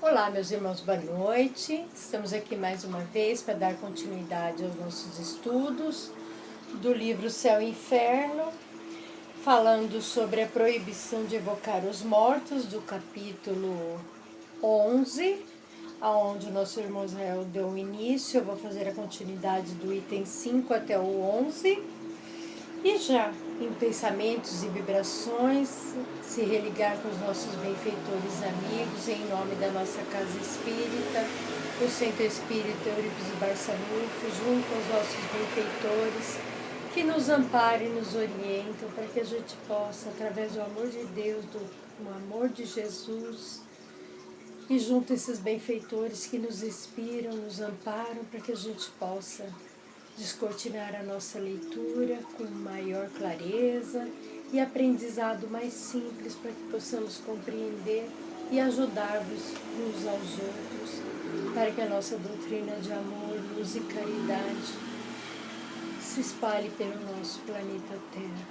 Olá, meus irmãos, boa noite. Estamos aqui mais uma vez para dar continuidade aos nossos estudos do livro Céu e Inferno, falando sobre a proibição de evocar os mortos, do capítulo 11, aonde o nosso irmão Israel deu o início. Eu vou fazer a continuidade do item 5 até o 11. E já em pensamentos e vibrações, se religar com os nossos benfeitores amigos, em nome da nossa casa espírita, o Centro Espírita Eurípides Barçanufo, junto aos nossos benfeitores, que nos amparem e nos orientam, para que a gente possa, através do amor de Deus, do amor de Jesus, e junto a esses benfeitores que nos inspiram, nos amparam, para que a gente possa descortinar a nossa leitura com maior clareza e aprendizado mais simples, para que possamos compreender e ajudar-vos uns aos outros, para que a nossa doutrina de amor, luz e caridade se espalhe pelo nosso planeta Terra.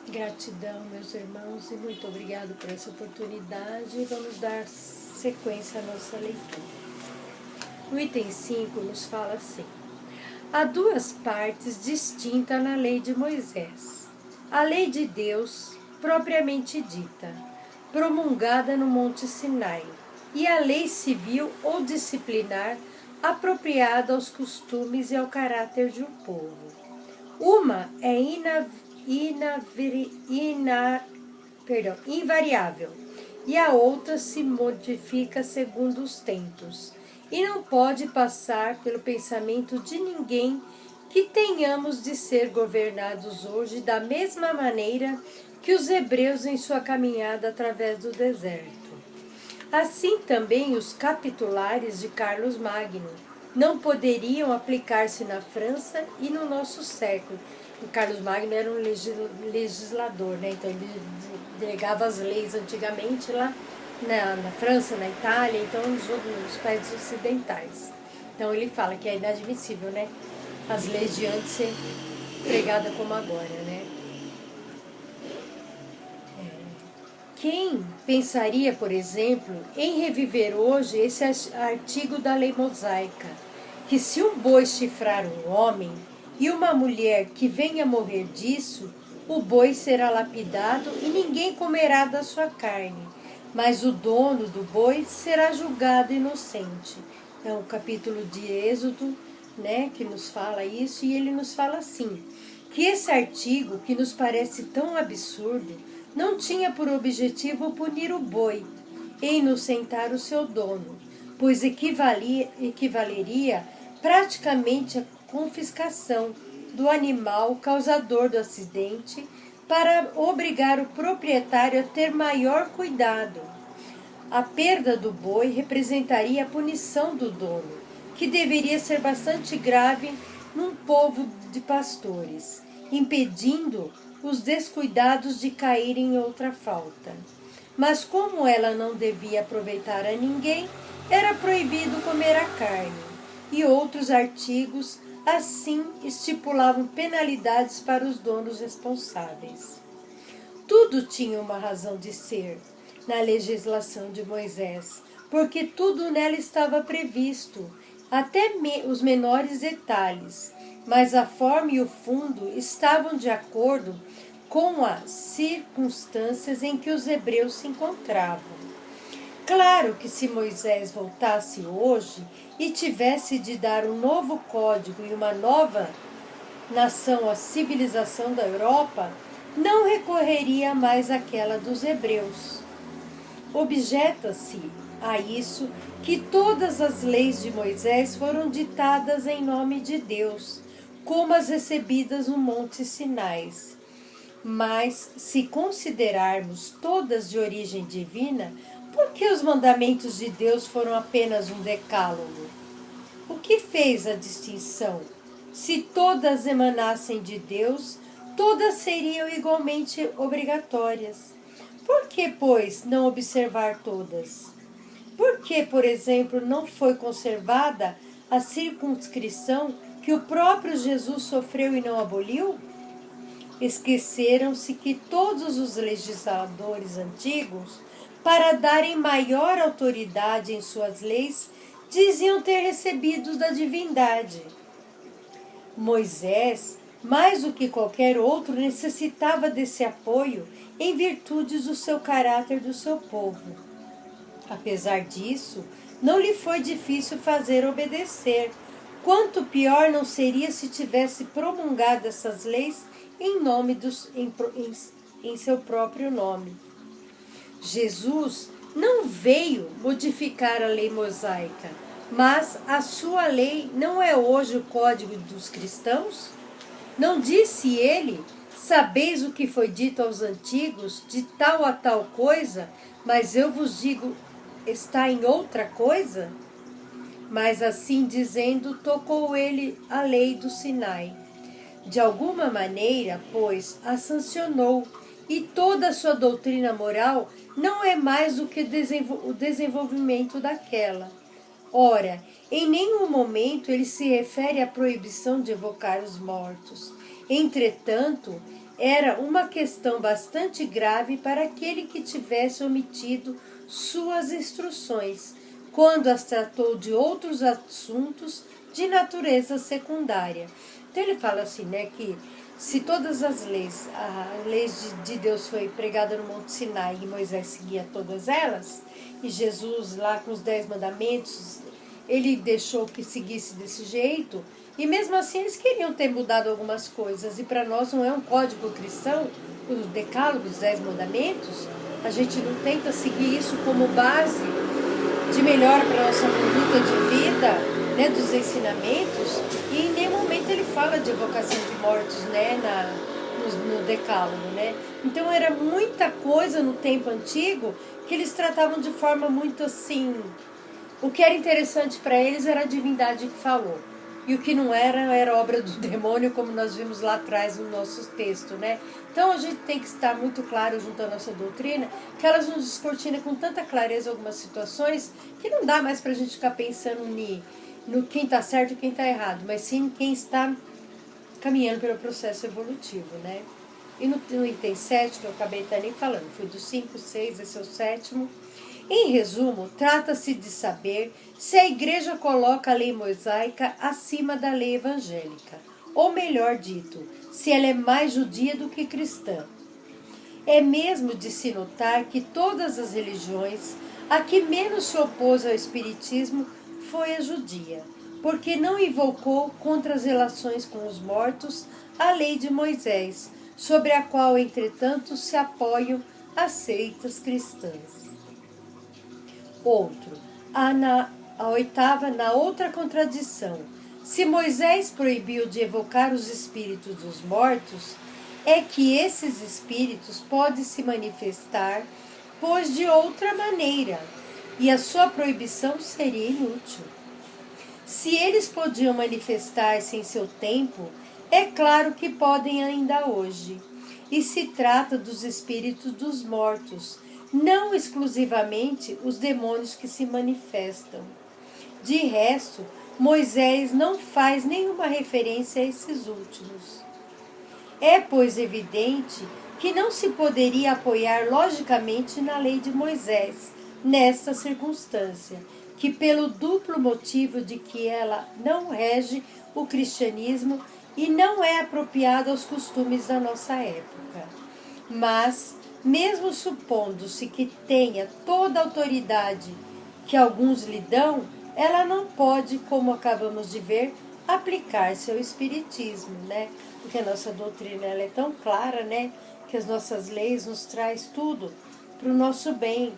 Gratidão, meus irmãos, e muito obrigado por essa oportunidade, e vamos dar sequência à nossa leitura. O item 5 nos fala assim: há duas partes distintas na lei de Moisés. A lei de Deus, propriamente dita, promulgada no Monte Sinai, e a lei civil ou disciplinar, apropriada aos costumes e ao caráter de um povo. Uma é invariável, e a outra se modifica segundo os tempos, e não pode passar pelo pensamento de ninguém que tenhamos de ser governados hoje da mesma maneira que os hebreus em sua caminhada através do deserto. Assim também os capitulares de Carlos Magno não poderiam aplicar-se na França e no nosso século. O Carlos Magno era um legislador, né? Então ele delegava as leis antigamente lá na França, na Itália, então nos países ocidentais. Então ele fala que é inadmissível, né, as leis de antes ser pregadas como agora, né? Quem pensaria, por exemplo, em reviver hoje esse artigo da lei mosaica, que se um boi chifrar um homem e uma mulher que venha morrer disso, o boi será lapidado e ninguém comerá da sua carne, mas o dono do boi será julgado inocente. É o capítulo de Êxodo, né, que nos fala isso, e ele nos fala assim, que esse artigo, que nos parece tão absurdo, não tinha por objetivo punir o boi e inocentar o seu dono, pois equivaleria praticamente à confiscação do animal causador do acidente, para obrigar o proprietário a ter maior cuidado. A perda do boi representaria a punição do dono, que deveria ser bastante grave num povo de pastores, impedindo os descuidados de caírem em outra falta. Mas como ela não devia aproveitar a ninguém, era proibido comer a carne, e outros artigos assim estipulavam penalidades para os donos responsáveis. Tudo tinha uma razão de ser na legislação de Moisés, porque tudo nela estava previsto, até os menores detalhes, mas a forma e o fundo estavam de acordo com as circunstâncias em que os hebreus se encontravam. Claro que se Moisés voltasse hoje e tivesse de dar um novo código e uma nova nação à civilização da Europa, não recorreria mais àquela dos hebreus. Objeta-se a isso que todas as leis de Moisés foram ditadas em nome de Deus, como as recebidas no Monte Sinai. Mas, se considerarmos todas de origem divina, por que os mandamentos de Deus foram apenas um decálogo? O que fez a distinção? Se todas emanassem de Deus, todas seriam igualmente obrigatórias. Por que, pois, não observar todas? Por que, por exemplo, não foi conservada a circunscrição que o próprio Jesus sofreu e não aboliu? Esqueceram-se que todos os legisladores antigos para darem maior autoridade em suas leis, diziam ter recebido da divindade. Moisés, mais do que qualquer outro, necessitava desse apoio em virtude do seu caráter do seu povo. Apesar disso, não lhe foi difícil fazer obedecer. Quanto pior não seria se tivesse promulgado essas leis em seu próprio nome. Jesus não veio modificar a lei mosaica, mas a sua lei não é hoje o código dos cristãos? Não disse ele: sabeis o que foi dito aos antigos, de tal a tal coisa, mas eu vos digo, está em outra coisa? Mas assim dizendo, tocou ele a lei do Sinai. De alguma maneira, pois, a sancionou, e toda a sua doutrina moral não é mais do que o desenvolvimento daquela. Ora, em nenhum momento ele se refere à proibição de evocar os mortos. Entretanto, era uma questão bastante grave para aquele que tivesse omitido suas instruções, quando as tratou de outros assuntos de natureza secundária. Então ele fala assim, né, que se todas as leis, a lei de Deus foi pregada no Monte Sinai e Moisés seguia todas elas, e Jesus lá com os 10 mandamentos, ele deixou que seguisse desse jeito, e mesmo assim eles queriam ter mudado algumas coisas, e para nós não é um código cristão, o decálogo dos 10 mandamentos, a gente não tenta seguir isso como base de melhor para a nossa conduta de vida, né, dos ensinamentos, e em nenhum momento ele fala de evocação de mortos, né, no decálogo, né? Então era muita coisa no tempo antigo que eles tratavam de forma muito assim. O que era interessante para eles era a divindade que falou. E o que não era obra do demônio, como nós vimos lá atrás no nosso texto, né? Então a gente tem que estar muito claro junto à nossa doutrina, que elas nos descortinam com tanta clareza algumas situações, que não dá mais para a gente ficar pensando no quem está certo e quem está errado, mas sim quem está caminhando pelo processo evolutivo, né? E no item 7, que eu acabei também falando, foi do 5, 6, esse é o 7º. Em resumo, trata-se de saber se a Igreja coloca a lei mosaica acima da lei evangélica, ou melhor dito, se ela é mais judia do que cristã. É mesmo de se notar que todas as religiões, a que menos se opôs ao Espiritismo foi a judia, porque não invocou contra as relações com os mortos a lei de Moisés, sobre a qual, entretanto, se apoiam as seitas cristãs. Outro, a oitava, na outra contradição. Se Moisés proibiu de evocar os espíritos dos mortos, é que esses espíritos podem se manifestar, pois de outra maneira, e a sua proibição seria inútil. Se eles podiam manifestar-se em seu tempo, é claro que podem ainda hoje. E se trata dos espíritos dos mortos, não exclusivamente os demônios que se manifestam. De resto, Moisés não faz nenhuma referência a esses últimos. É, pois, evidente que não se poderia apoiar logicamente na lei de Moisés, nesta circunstância, que pelo duplo motivo de que ela não rege o cristianismo e não é apropriada aos costumes da nossa época. Mas, mesmo supondo-se que tenha toda a autoridade que alguns lhe dão, ela não pode, como acabamos de ver, aplicar-se ao espiritismo, né? Porque a nossa doutrina ela é tão clara, né? Que as nossas leis nos traz tudo para o nosso bem,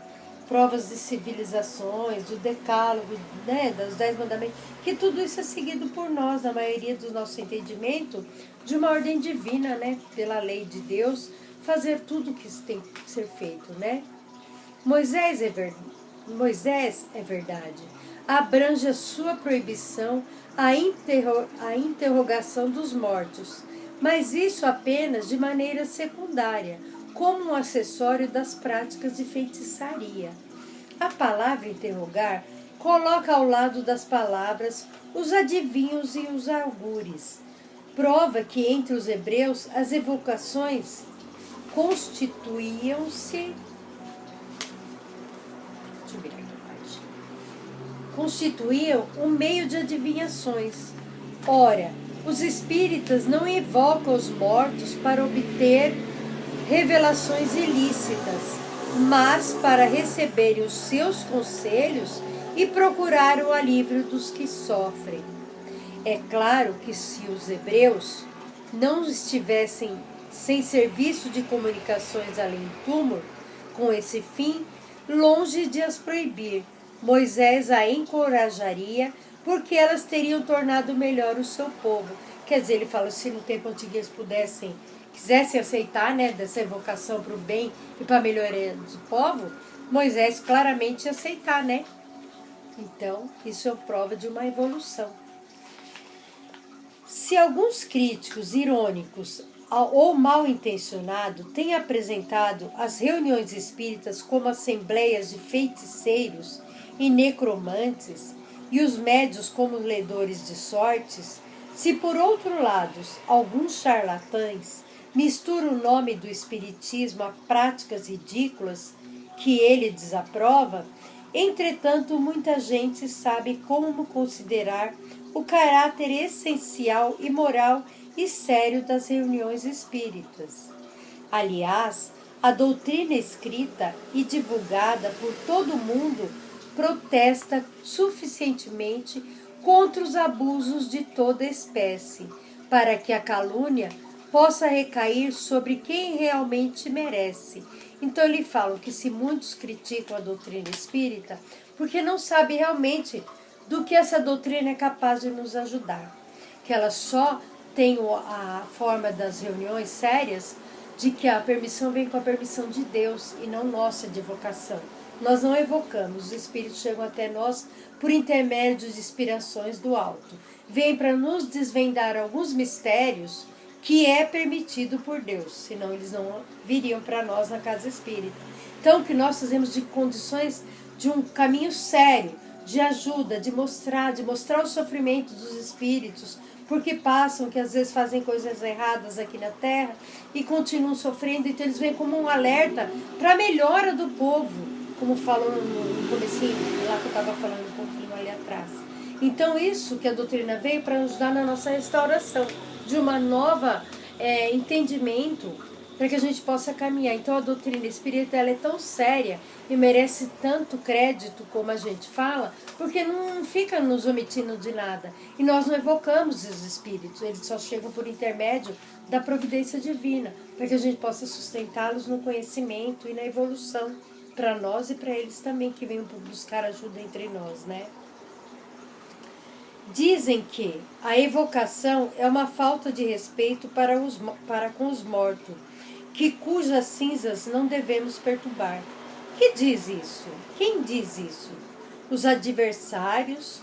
provas de civilizações, do decálogo, né? Dos 10 mandamentos, que tudo isso é seguido por nós, na maioria do nosso entendimento, de uma ordem divina, né? Pela lei de Deus, fazer tudo o que tem que ser feito, né? Moisés é verdade. Abrange a sua proibição a interrogação dos mortos, mas isso apenas de maneira secundária, como um acessório das práticas de feitiçaria. A palavra interrogar coloca ao lado das palavras os adivinhos e os augures. Prova que entre os hebreus as evocações constituíam-se Deixa eu virar aqui a página. Constituíam um meio de adivinhações. Ora, os espíritas não evocam os mortos para obter revelações ilícitas, mas para receberem os seus conselhos e procurar o alívio dos que sofrem. É claro que se os hebreus não estivessem sem serviço de comunicações além do túmulo, com esse fim, longe de as proibir, Moisés a encorajaria, porque elas teriam tornado melhor o seu povo. Quer dizer, ele fala, se no tempo antigo eles quisessem aceitar, né, dessa evocação para o bem e para a melhoria do povo, Moisés claramente ia aceitar, né? Então, isso é prova de uma evolução. Se alguns críticos irônicos ou mal intencionados têm apresentado as reuniões espíritas como assembleias de feiticeiros e necromantes e os médios como ledores de sortes, se por outro lado alguns charlatães misturam o nome do espiritismo a práticas ridículas que ele desaprova, entretanto muita gente sabe como considerar o caráter essencial e moral e sério das reuniões espíritas. Aliás, a doutrina escrita e divulgada por todo mundo protesta suficientemente contra os abusos de toda espécie, para que a calúnia possa recair sobre quem realmente merece. Então ele fala que se muitos criticam a doutrina espírita, porque não sabem realmente do que essa doutrina é capaz de nos ajudar, que ela só tem a forma das reuniões sérias, de que a permissão vem com a permissão de Deus e não nossa de evocação. Nós não evocamos, os espíritos chegam até nós por intermédio de inspirações do alto. Vêm para nos desvendar alguns mistérios que é permitido por Deus, senão eles não viriam para nós na casa espírita. Então, o que nós fazemos de condições de um caminho sério, de ajuda, de mostrar o sofrimento dos espíritos, porque passam, que às vezes fazem coisas erradas aqui na Terra e continuam sofrendo, então eles vêm como um alerta para a melhora do povo, como falou no comecinho, lá que eu estava falando um pouquinho ali atrás. Então isso que a doutrina veio para ajudar na nossa restauração, de uma nova entendimento, para que a gente possa caminhar. Então a doutrina espírita ela é tão séria e merece tanto crédito como a gente fala, porque não fica nos omitindo de nada. E nós não evocamos os espíritos, eles só chegam por intermédio da providência divina, para que a gente possa sustentá-los no conhecimento e na evolução, para nós e para eles também, que venham buscar ajuda entre nós, né? Dizem que a evocação é uma falta de respeito para com os mortos, cujas cinzas não devemos perturbar. Que diz isso? Quem diz isso? Os adversários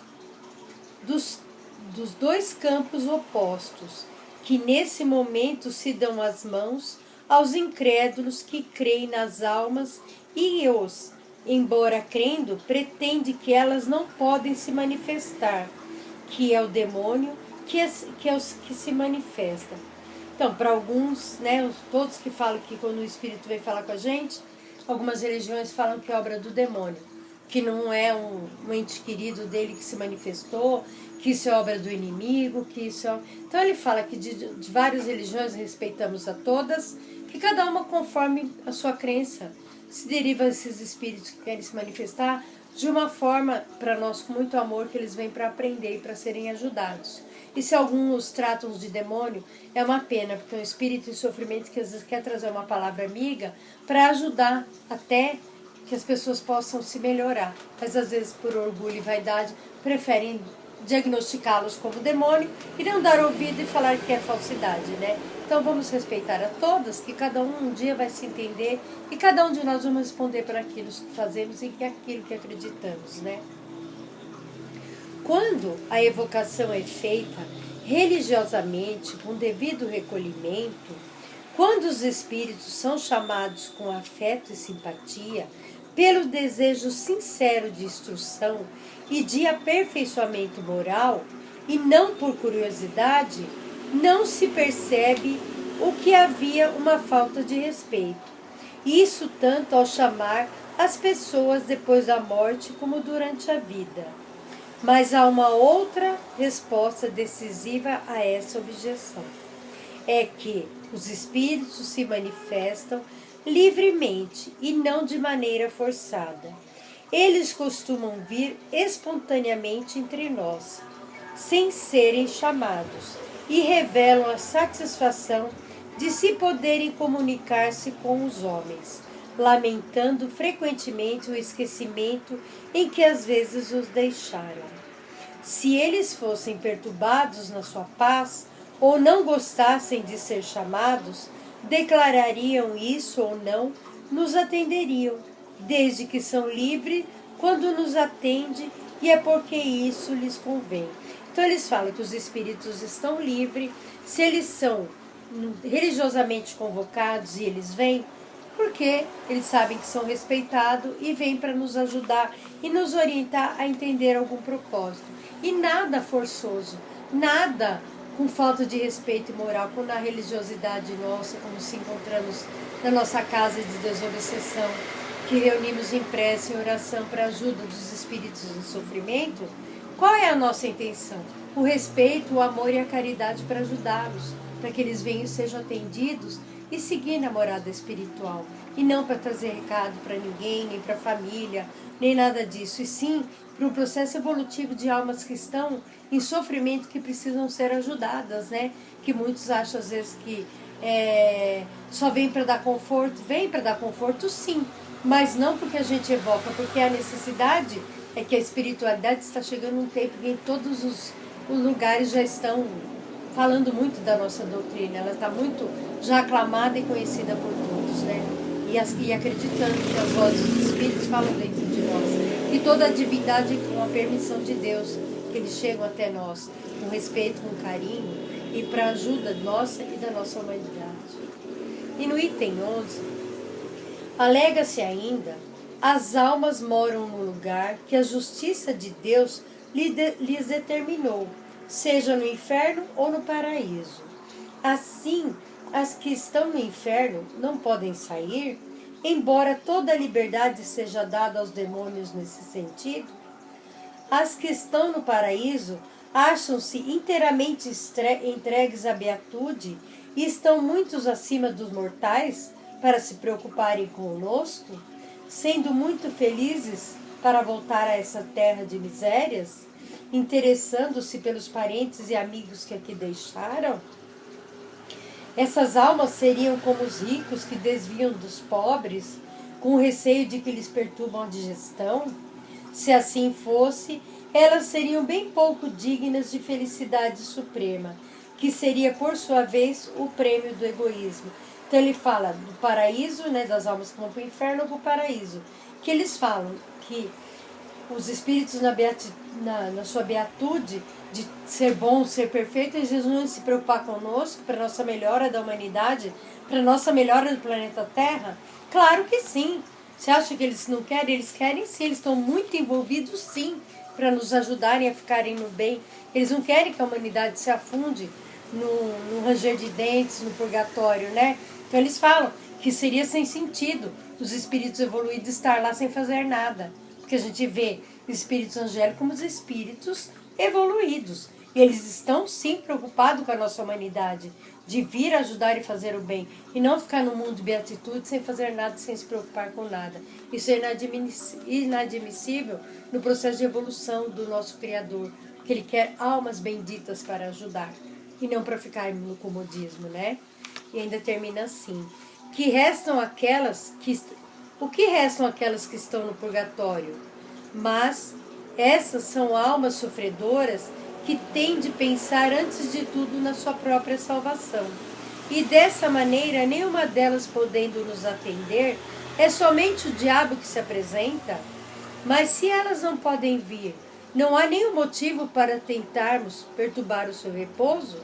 dos dois campos opostos, que nesse momento se dão as mãos aos incrédulos que creem nas almas e os, embora crendo, pretende que elas não podem se manifestar, que é o demônio que é os que se manifesta. Então, para alguns, né, todos que falam que quando o Espírito vem falar com a gente, algumas religiões falam que é obra do demônio, que não é um ente querido dele que se manifestou, que isso é obra do inimigo, que isso é... Então ele fala que de várias religiões respeitamos a todas, que cada uma conforme a sua crença se deriva desses espíritos que querem se manifestar de uma forma, para nós, com muito amor, que eles vêm para aprender e para serem ajudados. E se alguns tratam de demônio, é uma pena, porque é um espírito em sofrimento que às vezes quer trazer uma palavra amiga para ajudar até que as pessoas possam se melhorar. Mas às vezes, por orgulho e vaidade, preferem diagnosticá-los como demônio e não dar ouvido e falar que é falsidade, né? Então vamos respeitar a todas, que cada um dia vai se entender e cada um de nós vamos responder por aquilo que fazemos e que aquilo que acreditamos, né? Quando a evocação é feita religiosamente, com devido recolhimento, quando os espíritos são chamados com afeto e simpatia, pelo desejo sincero de instrução e de aperfeiçoamento moral, e não por curiosidade, não se percebe o que havia uma falta de respeito. Isso tanto ao chamar as pessoas depois da morte como durante a vida. Mas há uma outra resposta decisiva a essa objeção. É que os espíritos se manifestam livremente e não de maneira forçada. Eles costumam vir espontaneamente entre nós, sem serem chamados, e revelam a satisfação de se poderem comunicar-se com os homens, lamentando frequentemente o esquecimento em que às vezes os deixaram. Se eles fossem perturbados na sua paz, ou não gostassem de ser chamados, declarariam isso ou não, nos atenderiam, desde que são livres quando nos atende, e é porque isso lhes convém. Então eles falam que os espíritos estão livres, se eles são religiosamente convocados e eles vêm, porque eles sabem que são respeitados e vêm para nos ajudar e nos orientar a entender algum propósito. E nada forçoso, nada com falta de respeito e moral, como na religiosidade nossa, como se encontramos na nossa casa de desobsessão, que reunimos em prece e oração para a ajuda dos espíritos em sofrimento. Qual é a nossa intenção? O respeito, o amor e a caridade para ajudá-los, para que eles venham e sejam atendidos e seguir na morada espiritual. E não para trazer recado para ninguém, nem para a família, nem nada disso. E sim para um processo evolutivo de almas que estão em sofrimento, que precisam ser ajudadas, né? Que muitos acham às vezes que só vem para dar conforto. Vem para dar conforto, sim, mas não porque a gente evoca, porque a necessidade é que a espiritualidade está chegando um tempo em que todos os lugares já estão falando muito da nossa doutrina. Ela está muito já aclamada e conhecida por todos, né? E acreditando que as vozes dos espíritos falam dentro de nós. E toda a divindade com a permissão de Deus, que eles chegam até nós, com respeito, com carinho, e para a ajuda nossa e da nossa humanidade. E no item 11, alega-se ainda, as almas moram no lugar que a justiça de Deus lhes determinou, seja no inferno ou no paraíso. Assim, as que estão no inferno não podem sair, embora toda a liberdade seja dada aos demônios nesse sentido. As que estão no paraíso acham-se inteiramente entregues à beatude e estão muitos acima dos mortais para se preocuparem conosco, sendo muito felizes para voltar a essa terra de misérias, interessando-se pelos parentes e amigos que aqui deixaram. Essas almas seriam como os ricos que desviam dos pobres, com receio de que lhes perturbam a digestão. Se assim fosse, elas seriam bem pouco dignas de felicidade suprema, que seria, por sua vez, o prêmio do egoísmo. Então ele fala do paraíso, né, das almas que vão para o inferno ou para o paraíso, que eles falam que os espíritos na sua beatude de ser bom, ser perfeito, eles não se preocupar conosco, para a nossa melhora da humanidade, para a nossa melhora do planeta Terra? Claro que sim. Você acha que eles não querem? Eles querem sim, eles estão muito envolvidos sim, para nos ajudarem a ficarem no bem. Eles não querem que a humanidade se afunde no ranger de dentes, no purgatório, né? Então eles falam que seria sem sentido os espíritos evoluídos estar lá sem fazer nada. Porque a gente vê espíritos angélicos como os espíritos evoluídos. E eles estão sim preocupados com a nossa humanidade, de vir ajudar e fazer o bem, e não ficar no mundo de beatitude sem fazer nada, sem se preocupar com nada. Isso é inadmissível no processo de evolução do nosso Criador, porque Ele quer almas benditas para ajudar, e não para ficar no comodismo, né? E ainda termina assim, o que restam aquelas que estão no purgatório? Mas essas são almas sofredoras que têm de pensar antes de tudo na sua própria salvação. E dessa maneira, nenhuma delas podendo nos atender, é somente o diabo que se apresenta. Mas se elas não podem vir, não há nenhum motivo para tentarmos perturbar o seu repouso?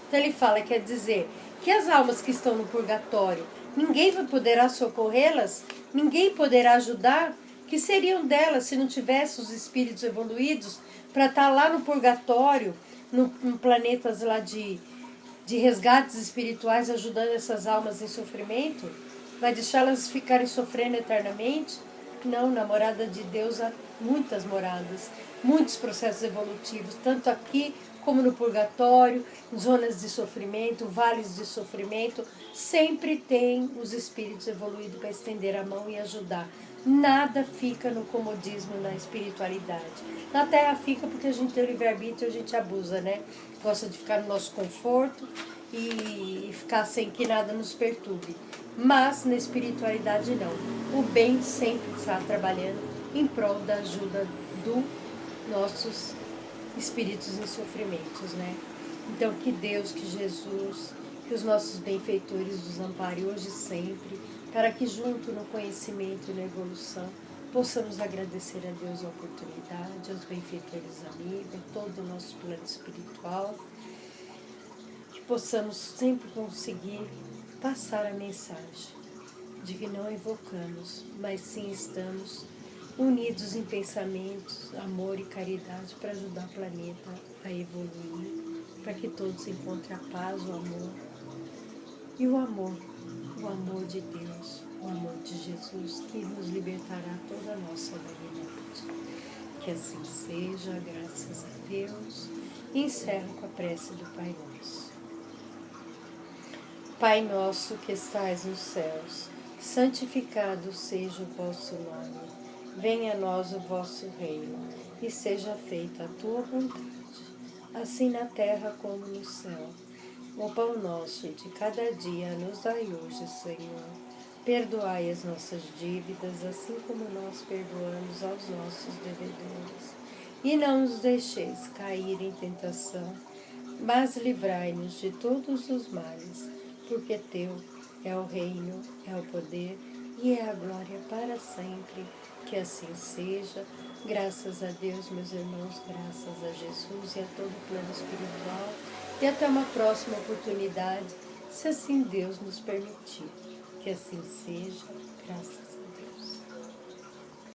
Então ele fala, quer dizer, que as almas que estão no purgatório, ninguém poderá socorrê-las, ninguém poderá ajudar. Que seriam delas se não tivesse os espíritos evoluídos para estar lá no purgatório, no planetas lá de resgates espirituais, ajudando essas almas em sofrimento? Vai deixá-las ficarem sofrendo eternamente? Não, na morada de Deus há muitas moradas, muitos processos evolutivos, tanto aqui como no purgatório, zonas de sofrimento, vales de sofrimento, sempre tem os espíritos evoluídos para estender a mão e ajudar. Nada fica no comodismo na espiritualidade. Na Terra fica porque a gente tem o livre-arbítrio, a gente abusa, né? Gosta de ficar no nosso conforto e ficar sem que nada nos perturbe. Mas na espiritualidade não. O bem sempre está trabalhando em prol da ajuda dos nossos espíritos em sofrimentos, né? Então que Deus, que Jesus, que os nossos benfeitores nos amparem hoje e sempre, para que junto no conhecimento e na evolução possamos agradecer a Deus a oportunidade, aos benfeitores amigos, a todo o nosso plano espiritual, que possamos sempre conseguir passar a mensagem de que não evocamos, mas sim estamos unidos em pensamentos, amor e caridade para ajudar o planeta a evoluir, para que todos encontrem a paz, o amor e o amor de Deus, o amor de Jesus, que nos libertará toda a nossa humanidade. Que assim seja, graças a Deus. E encerro com a prece do Pai Nosso. Pai nosso que estais nos céus, santificado seja o vosso nome. Venha a nós o vosso reino, e seja feita a tua vontade, assim na terra como no céu. O pão nosso de cada dia nos dai hoje, Senhor. Perdoai as nossas dívidas, assim como nós perdoamos aos nossos devedores. E não nos deixeis cair em tentação, mas livrai-nos de todos os males, porque teu é o reino, é o poder e é a glória para sempre. Que assim seja. Graças a Deus, meus irmãos, graças a Jesus e a todo o plano espiritual. E até uma próxima oportunidade, se assim Deus nos permitir. Que assim seja. Graças a Deus.